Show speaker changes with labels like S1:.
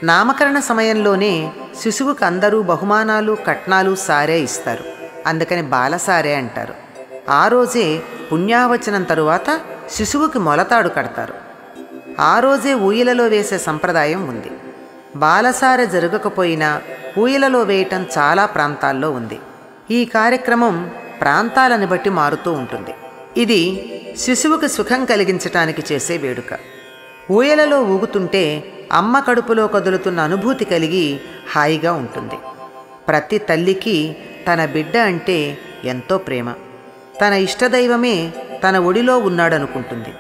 S1: నామకరణ సమయంలోనే శిశువుకు అందరూ బహుమానాలు కట్నాలు సారే ఇస్తారు. అందుకని బాలసారే అంటారు. ఆ రోజే పుణ్యావచనం తరువాత శిశువుకి మొలతాడు కడతారు. ఆ రోజే ఊయలలో వేసే సంప్రదాయం ఉంది. బాలసారె జరగకపోయినా ఊయలలో వేయటం చాలా ప్రాంతాల్లో ఉంది. ఈ కార్యక్రమం ప్రాంతాలను బట్టి మారుతూ ఉంటుంది. ఇది శిశువుకి సుఖం కలిగించటానికి చేసే వేడుక. ఊయలలో ఊగుతుంటే అమ్మ కడుపులో కదులుతున్న అనుభూతి కలిగి హాయిగా ఉంటుంది. ప్రతి తల్లికి తన బిడ్డ అంటే ఎంతో ప్రేమ. తన ఇష్టదైవమే తన ఒడిలో ఉన్నాడనుకుంటుంది.